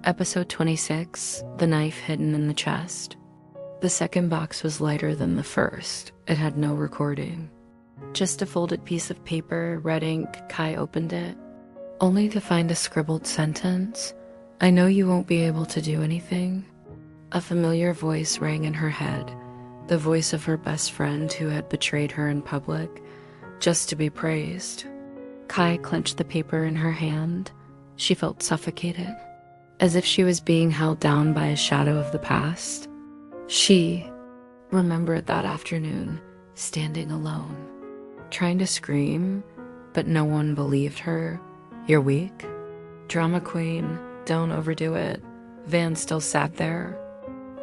Episode 26, The Knife Hidden in the Chest. The second box was lighter than the first. It had no recording. Just a folded piece of paper, red ink. Kai opened it, only to find a scribbled sentence. "I know you won't be able to do anything." A familiar voice rang in her head, the voice of her best friend who had betrayed her in public, just to be praised. Kai clenched the paper in her hand. She felt suffocated, as if she was being held down by a shadow of the past. She remembered that afternoon, standing alone, trying to scream, but no one believed her. "You're weak? Drama queen, don't overdo it." Van still sat there,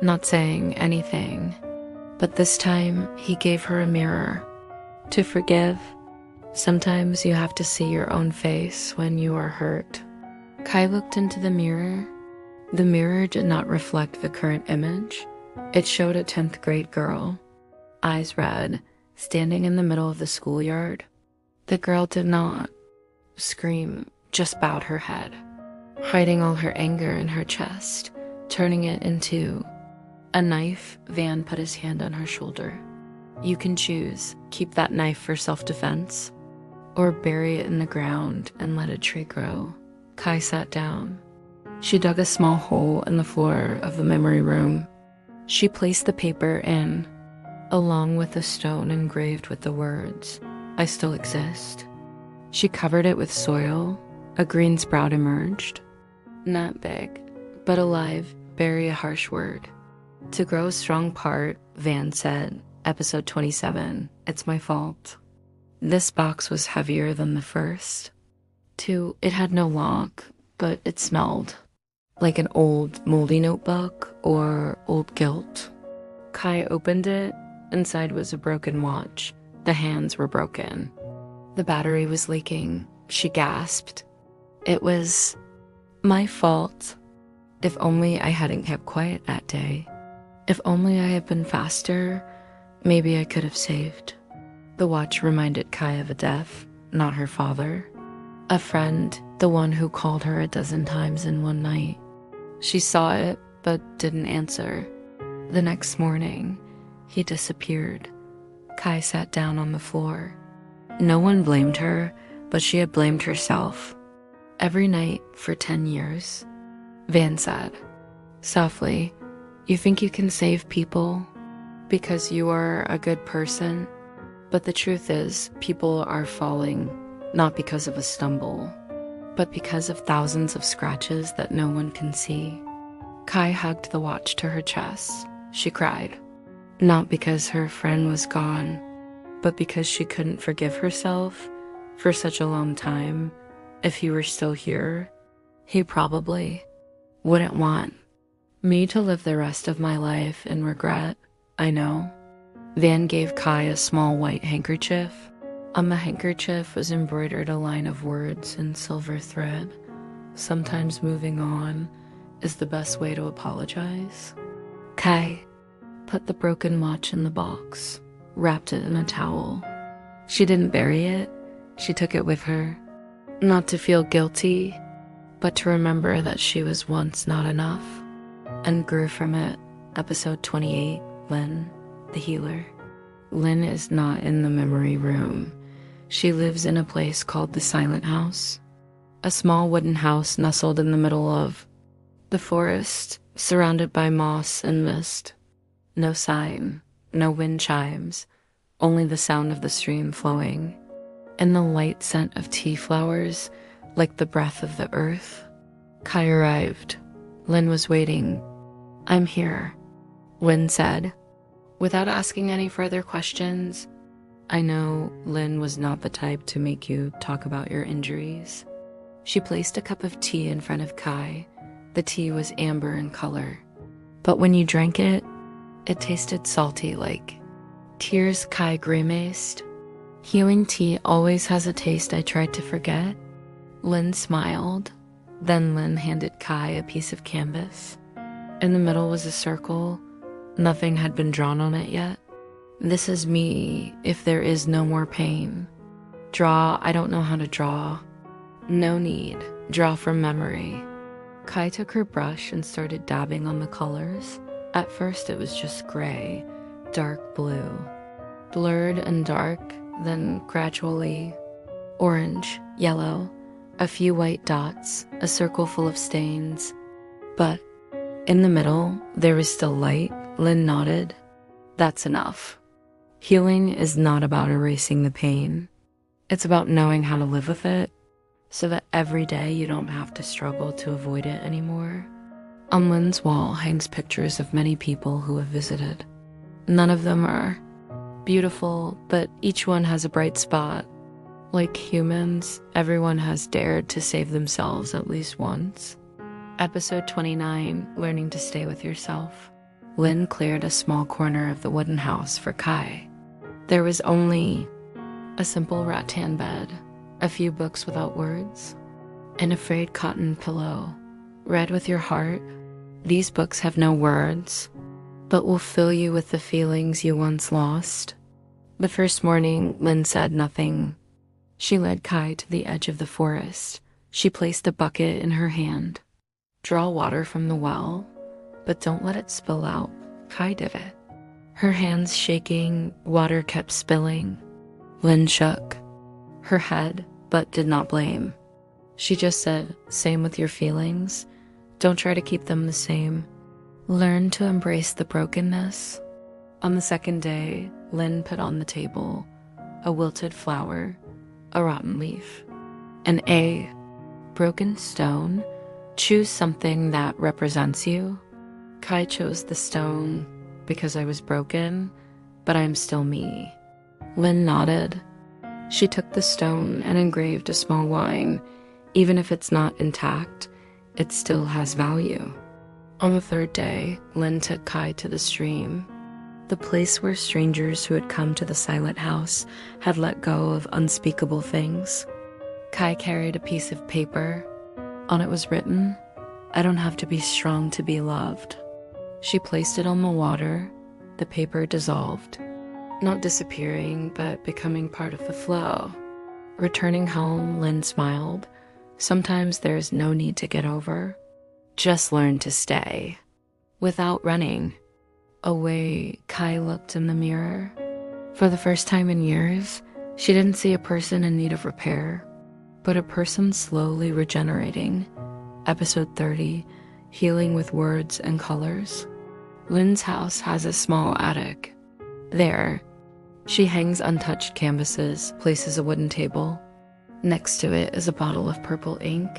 not saying anything. But this time, he gave her a mirror. To forgive, sometimes you have to see your own face when you are hurt. Kai looked into the mirror. The mirror did not reflect the current image. It showed a 10th grade girl, eyes red, standing in the middle of the schoolyard. The girl did not scream, just bowed her head, hiding all her anger in her chest, turning it into a knife. Van put his hand on her shoulder. "You can choose, keep that knife for self-defense, or bury it in the ground and let a tree grow." Kai sat down. She dug a small hole in the floor of the memory room. She placed the paper in, along with a stone engraved with the words, "I still exist." She covered it with soil. A green sprout emerged. Not big, but alive. Bury a harsh word. "To grow a strong part," Van said. Episode 27, "It's my fault." This box was heavier than the first. 2, it had no lock, but it smelled like an old, moldy notebook or old guilt. Kai opened it. Inside was a broken watch. The hands were broken. The battery was leaking. She gasped. It was my fault. If only I hadn't kept quiet that day. If only I had been faster, maybe I could have saved. The watch reminded Kai of a death, not her father. A friend, the one who called her a dozen times in one night. She saw it, but didn't answer. The next morning, he disappeared. Kai sat down on the floor. No one blamed her, but she had blamed herself. "Every night for 10 years, Van said, softly, "You think you can save people because you are a good person, but the truth is people are falling not because of a stumble, but because of thousands of scratches that no one can see." Kai hugged the watch to her chest. She cried, not because her friend was gone, but because she couldn't forgive herself for such a long time. If he were still here, he probably wouldn't want me to live the rest of my life in regret. I know. Van gave Kai a small white handkerchief. On the handkerchief was embroidered a line of words in silver thread. "Sometimes moving on is the best way to apologize." Kai put the broken watch in the box, wrapped it in a towel. She didn't bury it. She took it with her, not to feel guilty, but to remember that she was once not enough, and grew from it. Episode 28, Lynn, the healer. Lynn is not in the memory room. She lives in a place called the Silent House, a small wooden house nestled in the middle of the forest, surrounded by moss and mist. No sign, no wind chimes, only the sound of the stream flowing, and the light scent of tea flowers like the breath of the earth. Kai arrived. Lynn was waiting. "I'm here," Lynn said, without asking any further questions. I know Lynn was not the type to make you talk about your injuries. She placed a cup of tea in front of Kai. The tea was amber in color, but when you drank it, it tasted salty like tears. Kai grimaced. "Healing tea always has a taste I tried to forget." Lynn smiled. Then Lynn handed Kai a piece of canvas. In the middle was a circle. Nothing had been drawn on it yet. "This is me if there is no more pain. Draw, I don't know how to draw." "No need. Draw from memory." Kai took her brush and started dabbing on the colors. At first it was just gray, dark blue, blurred and dark, then gradually orange, yellow, a few white dots, a circle full of stains. But in the middle, there was still light. Lynn nodded. That's enough. Healing is not about erasing the pain. It's about knowing how to live with it so that every day you don't have to struggle to avoid it anymore. On Lynn's wall hangs pictures of many people who have visited. None of them are beautiful, but each one has a bright spot. Like humans, everyone has dared to save themselves at least once. Episode 29, Learning to Stay with Yourself. Lynn cleared a small corner of the wooden house for Kai. There was only a simple rattan bed, a few books without words, an frayed cotton pillow. Read with your heart. These books have no words, but will fill you with the feelings you once lost. The first morning, Lynn said nothing. She led Kai to the edge of the forest. She placed a bucket in her hand. Draw water from the well, but don't let it spill out. Kai did it. Her hands shaking, water kept spilling. Lynn shook her head, but did not blame. She just said, same with your feelings. Don't try to keep them the same. Learn to embrace the brokenness. On the second day, Lynn put on the table a wilted flower, a rotten leaf, and a broken stone. Choose something that represents you. Kai chose the stone because I was broken, but I'm still me. Lynn nodded. She took the stone and engraved a small line. Even if it's not intact, it still has value. On the third day, Lynn took Kai to the stream, the place where strangers who had come to the silent house had let go of unspeakable things. Kai carried a piece of paper. On it was written, I don't have to be strong to be loved. She placed it on the water. The paper dissolved, not disappearing, but becoming part of the flow. Returning home, Lynn smiled. Sometimes there's no need to get over. Just learn to stay. Without running away, Kai looked in the mirror. For the first time in years, she didn't see a person in need of repair, but a person slowly regenerating. Episode 30, Healing with Words and Colors. Lynn's house has a small attic. There, she hangs untouched canvases, places a wooden table. Next to it is a bottle of purple ink,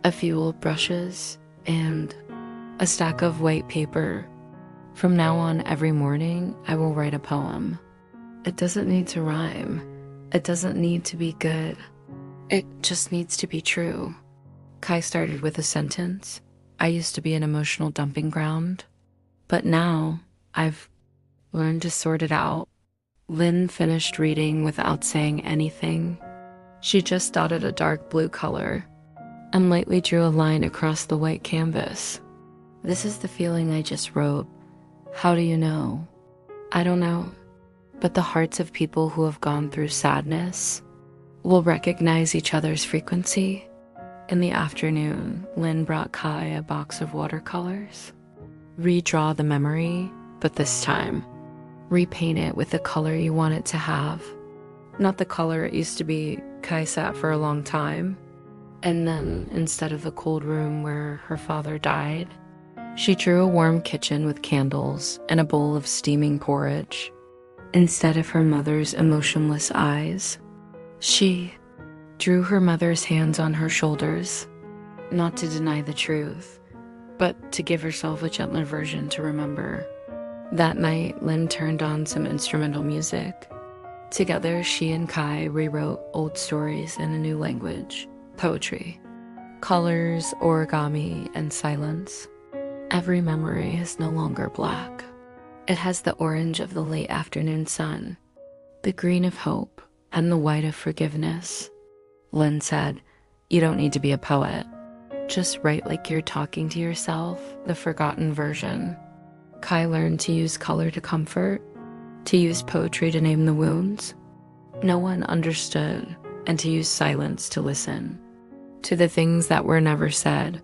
a few old brushes, and a stack of white paper. From now on, every morning, I will write a poem. It doesn't need to rhyme. It doesn't need to be good. It just needs to be true. Kai started with a sentence. I used to be an emotional dumping ground, but now I've learned to sort it out. Lynn finished reading without saying anything. She just dotted a dark blue color and lightly drew a line across the white canvas. This is the feeling I just wrote. How do you know? I don't know. But the hearts of people who have gone through sadness will recognize each other's frequency. In the afternoon, Lynn brought Kai a box of watercolors. Redraw the memory, but this time, repaint it with the color you want it to have. Not the color it used to be. Kai sat for a long time, and then, instead of the cold room where her father died, she drew a warm kitchen with candles and a bowl of steaming porridge. Instead of her mother's emotionless eyes, she drew her mother's hands on her shoulders, not to deny the truth, but to give herself a gentler version to remember. That night, Lynn turned on some instrumental music. Together, she and Kai rewrote old stories in a new language, poetry, colors, origami, and silence. Every memory is no longer black. It has the orange of the late afternoon sun, the green of hope, and the white of forgiveness. Lynn said, you don't need to be a poet. Just write like you're talking to yourself, the forgotten version. Kai learned to use color to comfort, to use poetry to name the wounds no one understood, and to use silence to listen to the things that were never said.